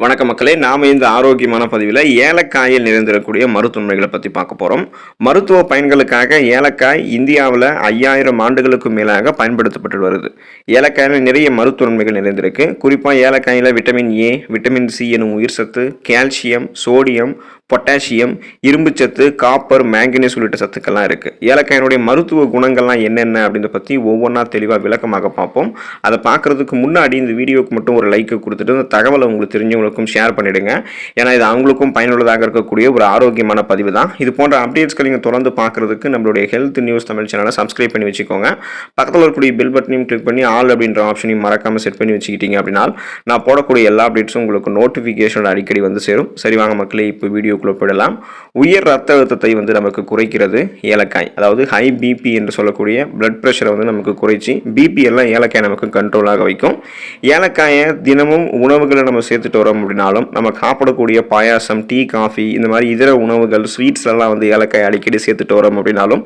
வணக்க மக்களே, நாம இந்த ஆரோக்கியமான பதிவில் ஏலக்காயில் நிறைந்திருக்கக்கூடிய மருத்துவமைகளை பற்றி பார்க்க போகிறோம். மருத்துவ பயன்களுக்காக ஏலக்காய் இந்தியாவில் 5000 ஆண்டுகளுக்கு மேலாக பயன்படுத்தப்பட்டு வருது. ஏலக்காயில் நிறைய மருத்துவமைகள் நிறைந்திருக்கு. குறிப்பாக ஏலக்காயில் விட்டமின் ஏ, விட்டமின் சி எனும் உயிர் சத்து, கால்சியம், சோடியம், பொட்டாசியம், இரும்புச்சத்து, காப்பர், மேங்கனீஸ் உள்ளிட்ட சத்துக்கள்லாம் இருக்குது. ஏலக்காயினுடைய மருத்துவ குணங்கள்லாம் என்னென்ன அப்படின்றத பற்றி ஒவ்வொன்றா தெளிவாக விளக்கமாக பார்ப்போம். அதை பார்க்குறதுக்கு முன்னாடி இந்த வீடியோவுக்கு மட்டும் ஒரு லைக்கை கொடுத்துட்டு இந்த தகவலை உங்களுக்கு தெரிஞ்சவங்களுக்கும் ஷேர் பண்ணிவிடுங்க. ஏன்னா இது அவங்களுக்கும் பயனுள்ளதாக இருக்கக்கூடிய ஒரு ஆரோக்கியமான பதிவு தான். இது போன்ற அப்டேட்ஸ்களை நீங்கள் தொடர்ந்து பார்க்குறதுக்கு நம்மளுடைய ஹெல்த் நியூஸ் தமிழ் சேனலை சப்ஸ்கிரைப் பண்ணி வச்சுக்கோங்க. பக்கத்தில் இருக்கக்கூடிய பெல் பட்டனையும் கிளிக் பண்ணி ஆல் அப்படின்ற ஆப்ஷனையும் மறக்காமல் செட் பண்ணி வச்சுக்கிட்டீங்க அப்படின்னா நான் போடக்கூடிய எல்லா அப்டேட்ஸும் உங்களுக்கு நோட்டிஃபிகேஷன் அடிக்கடி வந்து சேரும். சரி வாங்க மக்களே, இப்போ வீடியோ போயிடலாம். உயர் ரத்த அழுத்தத்தை நமக்கு குறைக்கிறது ஏலக்காய். அதாவது ஹை பிபி என்று சொல்லக்கூடிய பிளட் பிரஷரை நமக்கு குறைச்சி பிபி எல்லாம் ஏலக்காய் நமக்கு கண்ட்ரோலாக வைக்கும். ஏலக்காயை தினமும் உணவுகளை நம்ம சேர்த்துட்டு வரோம் அப்படின்னாலும் நம்ம சாப்பிடக்கூடிய பாயாசம், டீ, காஃபி இந்த மாதிரி இதர உணவுகள், ஸ்வீட்ஸ் எல்லாம் ஏலக்காய் அடிக்கடி சேர்த்துட்டு வரோம் அப்படின்னாலும்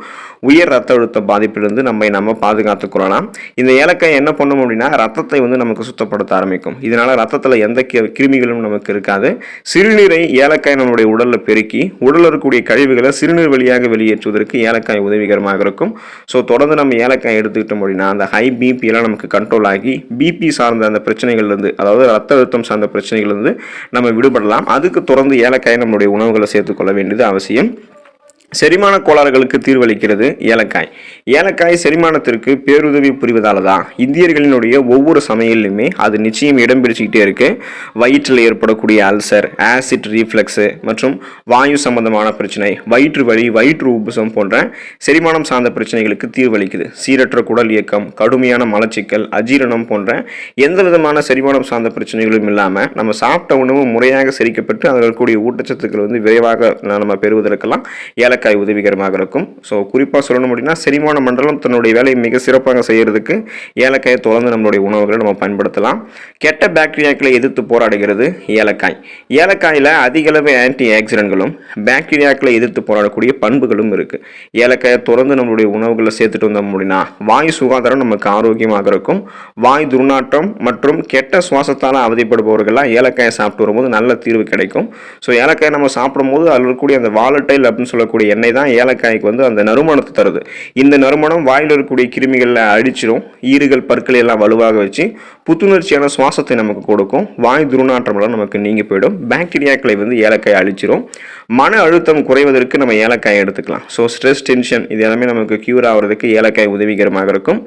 உயர் ரத்த அழுத்த பாதிப்பிலிருந்து நம்ம பாதுகாத்துக் கொள்ளலாம். இந்த ஏலக்காய் என்ன பண்ணும் அப்படின்னா ரத்தத்தை நமக்கு சுத்தப்படுத்த ஆரம்பிக்கும். இதனால ரத்தத்தில் எந்த கிருமிகளும் நமக்கு இருக்காது. சிறுநீரை ஏலக்காய் நம்மளுடைய உடல்ல பெருக்கி உடலில் இருக்கக்கூடிய கழிவுகளை சிறுநீர் வழியாக வெளியேற்றுவதற்கு ஏலக்காய் உதவிகரமாக இருக்கும். ஸோ தொடர்ந்து நம்ம ஏலக்காய் எடுத்துக்கிட்டோம் அப்படின்னா அந்த ஹை பிபி எல்லாம் நமக்கு கண்ட்ரோல் ஆகி பிபி சார்ந்த அந்த பிரச்சனைகள்லேருந்து, அதாவது ரத்த அழுத்தம் சார்ந்த பிரச்சனைகள்லேருந்து நம்ம விடுபடலாம். அதுக்கு தொடர்ந்து ஏலக்காய் நம்மளுடைய உணவுகளை சேர்த்துக்கொள்ள வேண்டியது அவசியம். செரிமான கோளாறுகளுக்கு தீர்வளிக்கிறது ஏலக்காய். ஏலக்காய் செரிமானத்திற்கு பேருதவி புரிவதால தான் இந்தியர்களினுடைய ஒவ்வொரு சமையலுமே அது நிச்சயம் இடம் பிடிச்சிக்கிட்டே இருக்கு. வயிற்றில் ஏற்படக்கூடிய அல்சர், ஆசிட் ரீஃப்ளக்ஸு மற்றும் வாயு சம்பந்தமான பிரச்சனை, வயிற்று வலி, வயிற்று உப்புசம் போன்ற செரிமானம் சார்ந்த பிரச்சனைகளுக்கு தீர்வளிக்குது. சீரற்ற குடல் இயக்கம், கடுமையான மலச்சிக்கல், அஜீரணம் போன்ற எந்த விதமான செரிமானம் சார்ந்த பிரச்சனைகளும் இல்லாமல் நம்ம சாப்பிட்ட உணவு முறையாக செரிக்கப்பட்டு அதில் இருக்கக்கூடிய ஊட்டச்சத்துக்கள் விரைவாக நம்ம பெறுவதற்கெல்லாம் ஏலக்காய் உதவிகரமாக இருக்கும். ஸோ குறிப்பாக சொல்லணும் அப்படின்னா செரிமான மண்டலம் தன்னுடைய வேலையை மிக சிறப்பாக செய்யறதுக்கு ஏலக்காயை தொடர்ந்து நம்மளுடைய உணவுகளை நம்ம பயன்படுத்தலாம். கெட்ட பாக்டீரியாக்களை எதிர்த்து போராடுகிறது ஏலக்காய். ஏலக்காயில் அதிக அளவு ஆன்டி ஆக்சிடென்ட்களும் பாக்டீரியாக்களை எதிர்த்து போராடக்கூடிய பண்புகளும் இருக்கு. ஏலக்காயை தொடர்ந்து நம்மளுடைய உணவுகளை சேர்த்துட்டு வந்தோம் அப்படின்னா வாயு சுகாதாரம் நமக்கு ஆரோக்கியமாக இருக்கும். வாய் துர்நாற்றம் மற்றும் கெட்ட சுவாசத்தால் அவதிப்படுபவர்கள்லாம் ஏலக்காயை சாப்பிட்டு வரும்போது நல்ல தீர்வு கிடைக்கும். ஸோ ஏலக்காயை நம்ம சாப்பிடும் போது அதில் இருக்கக்கூடிய அந்த வாலட்டைல் அப்படின்னு சொல்லக்கூடிய எண்ணெய் தான் ஏலக்காய்க்கு அந்த நறுமணத்தை தருது. இந்த நறுமணம் வாயில் இருக்கக்கூடிய கிருமிகளை அழிச்சிடும். ஈறுகள், பற்களை எல்லாம் வலுவாக வச்சு புத்துணர்ச்சியான சுவாசத்தை நமக்கு கொடுக்கும். வாய் துர்நாற்றமெல்லாம் நமக்கு நீங்கி போயிடும். பாக்டீரியாக்களை ஏலக்காய் அழிச்சிடும். மன அழுத்தம் குறைவதற்கு நம்ம ஏலக்காய் எடுத்துக்கலாம். ஸோ ஸ்ட்ரெஸ், டென்ஷன் இது எல்லாமே நமக்கு கியூர் ஆகிறதுக்கு ஏலக்காய் உதவிகரமாக இருக்கும்.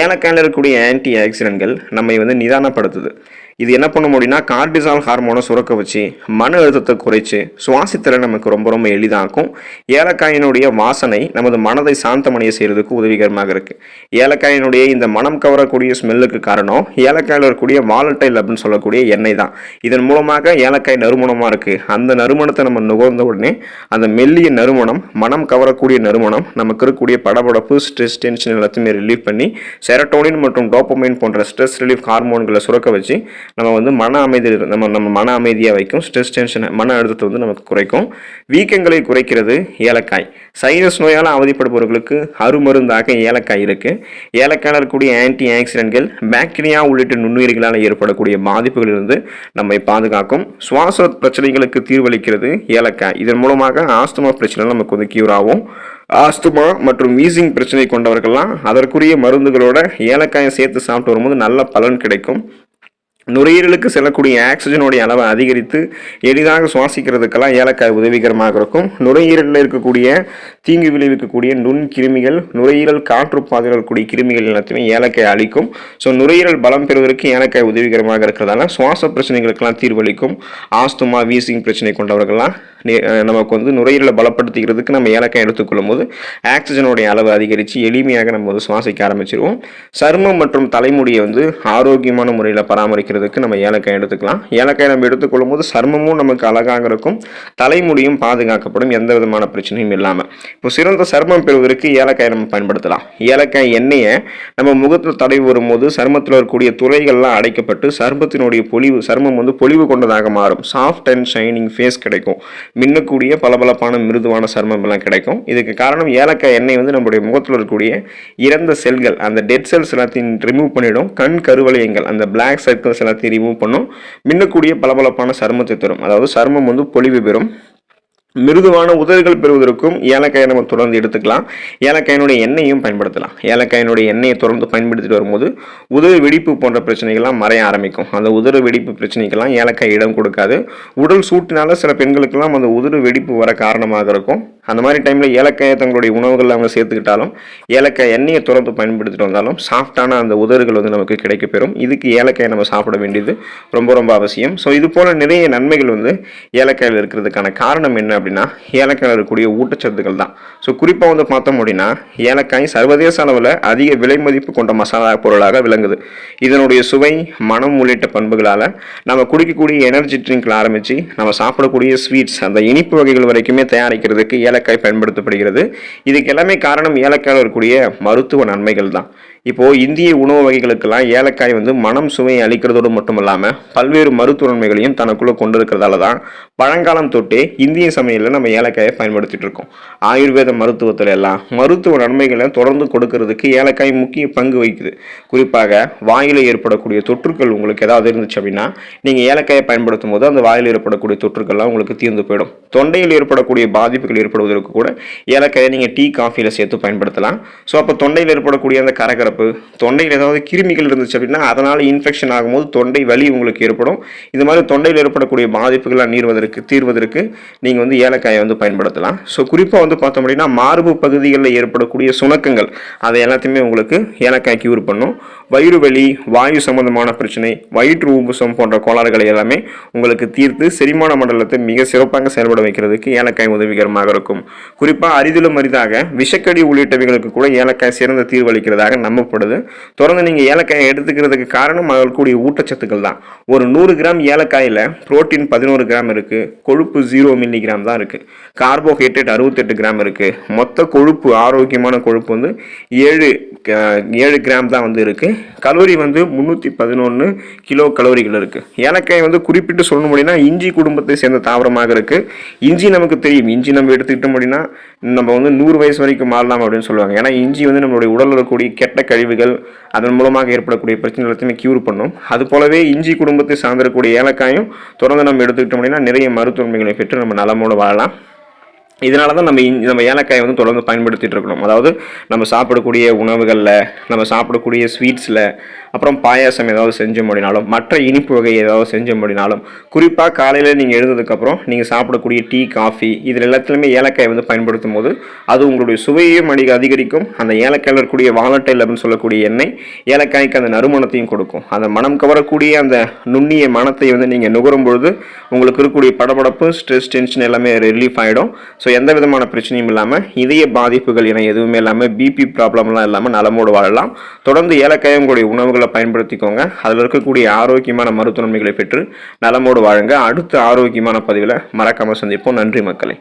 ஏலக்காயில் இருக்கக்கூடிய ஆன்டி ஆக்சிடென்ட்கள் நம்மை நிதானப்படுத்துது. இது என்ன பண்ணும் அப்படின்னா கார்டிசால் ஹார்மோனை சுரக்க வச்சு மன அழுத்தத்தை குறைச்சு சுவாசித்தலை நமக்கு ரொம்ப ரொம்ப எளிதாக்கும். ஏலக்காயினுடைய வாசனை நமது மனதை சாந்தமடைய செய்யறதுக்கு உதவிகரமாக இருக்கு. ஏலக்காயினுடைய இந்த மனம் கவரக்கூடிய ஸ்மெல்லுக்கு காரணம் ஏலக்காயில் இருக்கக்கூடிய வாலட்டைல் அப்படின்னு சொல்லக்கூடிய எண்ணெய் தான். இதன் மூலமாக ஏலக்காய் நறுமணமா இருக்கு. அந்த நறுமணத்தை நம்ம நுகர்ந்த உடனே அந்த மெல்லிய நறுமணம், மனம் கவரக்கூடிய நறுமணம் நமக்கு இருக்கக்கூடிய படபடப்பு, ஸ்ட்ரெஸ், டென்ஷன் எல்லாத்தையுமே ரிலீவ் பண்ணி செரட்டோனின் மற்றும் டோபமைன் போன்ற ஸ்ட்ரெஸ் ரிலீஃப் ஹார்மோன்களை சுரக்க வச்சு நம்ம மன அமைதி நம்ம மன அமைதியாக வைக்கும். ஸ்ட்ரெஸ், டென்ஷன், மன அழுத்தத்தை நமக்கு குறைக்கும். வீக்கங்களை குறைக்கிறது ஏலக்காய். சைனஸ் நோயால் அவதிப்படுபவர்களுக்கு அருமருந்தாக ஏலக்காய் இருக்கு. ஏலக்காயில் இருக்கக்கூடிய ஆன்டி ஆக்சிடென்ட்கள் பாக்டீரியா உள்ளிட்ட நுண்ணுயிர்களால் ஏற்படக்கூடிய பாதிப்புகளிலிருந்து நம்மை பாதுகாக்கும். சுவாச பிரச்சனைகளுக்கு தீர்வளிக்கிறது ஏலக்காய். இதன் மூலமாக ஆஸ்துமா பிரச்சனை நமக்கு கியூர் ஆகும். ஆஸ்துமா மற்றும் வீசிங் பிரச்சனை கொண்டவர்கள்லாம் அதற்குரிய மருந்துகளோட ஏலக்காயை சேர்த்து சாப்பிட்டு வரும்போது நல்ல பலன் கிடைக்கும். நுரையீரலுக்கு செல்லக்கூடிய ஆக்சிஜனுடைய அளவை அதிகரித்து எளிதாக சுவாசிக்கிறதுக்கெல்லாம் ஏலக்காய் உதவிகரமாக இருக்கும். நுரையீரலில் இருக்கக்கூடிய தீங்கு விளைவிக்கக்கூடிய நுண் கிருமிகள், நுரையீரல் காற்றுப்பாதையில் இருக்கக்கூடிய கிருமிகள் எல்லாத்தையுமே ஏலக்காய் அளிக்கும். ஸோ நுரையீரல் பலம் பெறுவதற்கு ஏலக்காய் உதவிகரமாக இருக்கிறதால சுவாச பிரச்சனைகளுக்கெல்லாம் தீர்வளிக்கும். ஆஸ்துமா, வீசிங் பிரச்சனை கொண்டவர்கள்லாம் நமக்கு நுரையீரலை பலப்படுத்திக்கிறதுக்கு நம்ம ஏலக்காய் எடுத்துக்கொள்ளும் போது ஆக்சிஜனுடைய அளவு அதிகரித்து எளிமையாக நம்ம சுவாசிக்க ஆரம்பிச்சிருவோம். சருமம் மற்றும் தலைமுடியை ஆரோக்கியமான முறையில் பராமரிக்கிறதுக்கு நம்ம ஏலக்காய் எடுத்துக்கலாம். ஏலக்காய் நம்ம எடுத்துக்கொள்ளும் போது சருமமும் நமக்கு அழகாக இருக்கும், தலைமுடியும் பாதுகாக்கப்படும், எந்த விதமான பிரச்சனையும் இல்லாமல். இப்போ சிறந்த சருமம் பெறுவதற்கு ஏலக்காயை நம்ம பயன்படுத்தலாம். ஏலக்காய் எண்ணெயை நம்ம முகத்தில் தடவி வரும்போது சருமத்தில் இருக்கக்கூடிய துளைகள்லாம் அடைக்கப்பட்டு சருமத்தினுடைய சருமம் வந்து பொலிவு கொண்டதாக மாறும். சாஃப்ட் அண்ட் ஷைனிங் ஃபேஸ் கிடைக்கும். மின்னக்கூடிய பளபளப்பான மிருதுவான சருமம் எல்லாம் கிடைக்கும். இதுக்கு காரணம் ஏலக்காய் எண்ணெய் வந்து நம்மளுடைய முகத்தில் இருக்கக்கூடிய இறந்த செல்கள், அந்த டெட் செல்ஸ் எல்லாத்தையும் ரிமூவ் பண்ணிடும். கண் கருவளையங்கள், அந்த பிளாக் சர்க்கிள்ஸ் எல்லாத்தையும் ரிமூவ் பண்ணும். மின்னக்கூடிய பளபளப்பான சருமத்தை தரும். அதாவது சருமம் வந்து பொலிவு பெறும். மிருதுவான உதடுகள் பெறுவதற்கும் ஏலக்காயை நம்ம தொடர்ந்து எடுத்துக்கலாம். ஏலக்காயினுடைய எண்ணெயும் பயன்படுத்தலாம். ஏலக்காயினுடைய எண்ணெயை தொடர்ந்து பயன்படுத்திட்டு வரும்போது உதடு வெடிப்பு போன்ற பிரச்சனைகள்லாம் மறைய ஆரம்பிக்கும். அந்த உதடு வெடிப்பு பிரச்சனைக்கெல்லாம் ஏலக்காய் இடம் கொடுக்காது. உடல் சூட்டினால சில பெண்களுக்கெல்லாம் அந்த உதடு வெடிப்பு வர காரணமாக இருக்கும். அந்த மாதிரி டைமில் ஏலக்காயை தங்களுடைய உணவுகளில் அவங்க சேர்த்துக்கிட்டாலும் ஏலக்காய் எண்ணெயை தொடர்ந்து பயன்படுத்திட்டு வந்தாலும் சாஃப்டான அந்த உதடுகள் வந்து நமக்கு கிடைக்கப்பெறும். இதுக்கு ஏலக்காயை நம்ம சாப்பிட வேண்டியது ரொம்ப ரொம்ப அவசியம். ஸோ இது போல் நிறைய நன்மைகள் வந்து ஏலக்காயில் இருக்கிறதுக்கான காரணம் என்ன அப்படின்னா ஏலக்காயில் இருக்கக்கூடிய ஊட்டச்சத்துக்கள் தான். ஸோ குறிப்பாக வந்து பார்த்தோம் அப்படின்னா ஏலக்காய் சர்வதேச அளவில் அதிக விலை மதிப்பு கொண்ட மசாலா பொருளாக விளங்குது. இதனுடைய சுவை, மனம் உள்ளிட்ட பண்புகளால் நம்ம குடிக்கக்கூடிய எனர்ஜி ட்ரிங்க்ல ஆரம்பித்து நம்ம சாப்பிடக்கூடிய ஸ்வீட்ஸ், அந்த இனிப்பு வகைகள் வரைக்குமே தயாரிக்கிறதுக்கு ஏலக்காய் பயன்படுத்தப்படுகிறது. இதுக்கு எல்லாமே காரணம் ஏலக்காயில் இருக்கக்கூடிய மருத்துவ நன்மைகள் தான். இப்போது இந்திய உணவு வகைகளுக்கெல்லாம் ஏலக்காய் வந்து மனம் சுவையை அளிக்கிறதோடு மட்டும் இல்லாமல் பல்வேறு மருத்துவ நன்மைகளையும் தனக்குள்ளே கொண்டு இருக்கிறதால தான் பழங்காலம் தொட்டே இந்திய சமையலில் நம்ம ஏலக்காயை பயன்படுத்திட்டு இருக்கோம். ஆயுர்வேத மருத்துவத்தில் எல்லாம் மருத்துவ நன்மைகளை தொடர்ந்து கொடுக்கறதுக்கு ஏலக்காய் முக்கிய பங்கு வகிக்குது. குறிப்பாக வாயில் ஏற்படக்கூடிய தொற்றுக்கள் உங்களுக்கு ஏதாவது இருந்துச்சு அப்படின்னா நீங்கள் ஏலக்காயை பயன்படுத்தும் போது அந்த வாயில் ஏற்படக்கூடிய தொற்றுக்கள்லாம் உங்களுக்கு தீர்ந்து போயிடும். தொண்டையில் ஏற்படக்கூடிய பாதிப்புகள் ஏற்படுவதற்கு கூட ஏலக்காயை நீங்கள் டீ, காஃபியில் சேர்த்து பயன்படுத்தலாம். ஸோ அப்போ தொண்டையில் ஏற்படக்கூடிய அந்த கரகரப்பு, தொண்டையில் ஏதாவது கிருமிகள் இருந்துச்சு அப்படின்னா அதனால் இன்ஃபெக்ஷன் ஆகும்போது தொண்டை வலி உங்களுக்கு ஏற்படும். இது மாதிரி தொண்டையில் ஏற்படக்கூடிய பாதிப்புகளை தீர்வதற்கு நீங்கள் வந்து ஏலக்காயை வந்து பயன்படுத்தலாம். ஸோ குறிப்பாக வந்து பார்த்தோம் அப்படின்னா மார்பு பகுதிகளில் ஏற்படக்கூடிய சுணக்கங்கள் அதை எல்லாத்தையுமே உங்களுக்கு ஏலக்காய் கியூர் பண்ணும். வயிறு வலி, வாயு சம்பந்தமான பிரச்சனை, வயிற்று ஊபுசம் போன்ற கோளாறுகளை எல்லாமே உங்களுக்கு தீர்த்து செரிமான மண்டலத்தை மிக சிறப்பாக செயல்பட வைக்கிறதுக்கு ஏலக்காய் உதவிகரமாக இருக்கும். குறிப்பாக அரிதிலும் அரிதாக விஷக்கடி உள்ளிட்டவைகளுக்கு கூட ஏலக்காய் சிறந்த தீர்வளிக்கிறதாக நம்பப்படுது. தொடர்ந்து நீங்கள் ஏலக்காயை எடுத்துக்கிறதுக்கு காரணம் அதில் கூடிய ஊட்டச்சத்துக்கள் தான். ஒரு 100 கிராம் ஏலக்காயில் புரோட்டீன் 11 கிராம் இருக்குது, கொழுப்பு 0 மில்லிகிராம் தான் இருக்குது, கார்போஹைட்ரேட் 68 கிராம் இருக்குது, மொத்த கொழுப்பு, ஆரோக்கியமான கொழுப்பு வந்து 7 கிராம் தான் வந்து இருக்குது. கலோரி வந்து 311 கிலோ கலோரிகள் இருக்குது. ஏலக்காய் வந்து குறிப்பிட்டு சொல்லணும் அப்படின்னா இஞ்சி குடும்பத்தை சேர்ந்த தாவரமாக இருக்குது. இஞ்சி நமக்கு தெரியும், இஞ்சி நம்ம எடுத்துக்கிட்டோம் அப்படின்னா நம்ம வந்து 100 வயசு வரைக்கும் மாறலாம் அப்படின்னு சொல்லுவாங்க. ஏன்னா இஞ்சி வந்து நம்மளுடைய உடலில் இருக்கக்கூடிய கெட்ட கழிவுகள், அதன் மூலமாக ஏற்படக்கூடிய பிரச்சனை எல்லாத்தையுமே கியூர் பண்ணும். அது போலவே இஞ்சி குடும்பத்தை சார்ந்திருக்கக்கூடிய ஏலக்காயும் தொடர்ந்து நம்ம எடுத்துக்கிட்டோம் அப்படின்னா நிறைய மருத்துவ நன்மைகளை பெற்று நம்ம நலமோடு வாழலாம். இதனால தான் நம்ம ஏலக்காயை வந்து தொடர்ந்து பயன்படுத்திட்டு இருக்கணும். அதாவது நம்ம சாப்பிடக்கூடிய உணவுகளில், நம்ம சாப்பிடக்கூடிய ஸ்வீட்ஸில், அப்புறம் பாயாசம் ஏதாவது செஞ்ச முடினாலும், மற்ற இனிப்பு வகை ஏதாவது செஞ்ச முடினாலும், குறிப்பாக காலையில் நீங்கள் எழுந்ததுக்கப்புறம் நீங்கள் சாப்பிடக்கூடிய டீ, காஃபி இதில் எல்லாத்துலேயுமே ஏலக்காயை வந்து பயன்படுத்தும் போது அது உங்களுடைய சுவையையும் அதிகரிக்கும். அந்த ஏலக்காயில் இருக்கக்கூடிய வாலட்டைல் அப்படின்னு சொல்லக்கூடிய எண்ணெய் ஏலக்காய்க்கு அந்த நறுமணத்தையும் கொடுக்கும். அந்த மனம் கவரக்கூடிய அந்த நுண்ணிய மனத்தை வந்து நீங்கள் நுகரும் பொழுது உங்களுக்கு இருக்கக்கூடிய படபடப்பு, ஸ்ட்ரெஸ், டென்ஷன் எல்லாமே ரிலீஃப் ஆகிடும். ஸோ எந்த விதமான பிரச்சனையும் இல்லாமல், இதய பாதிப்புகள் என எதுவுமே இல்லாமல், பிபி ப்ராப்ளம்லாம் இல்லாமல் நலமோடு வாழலாம். தொடர்ந்து ஏலக்காயை உங்களுடைய உணவுகளை பயன்படுத்திக்கோங்க. அதில் இருக்கக்கூடிய ஆரோக்கியமான மருத்துவ நன்மைகளை பெற்று நலமோடு வாழுங்க. அடுத்த ஆரோக்கியமான பதிவில் மறக்காமல் சந்திப்போம். நன்றி மக்களே.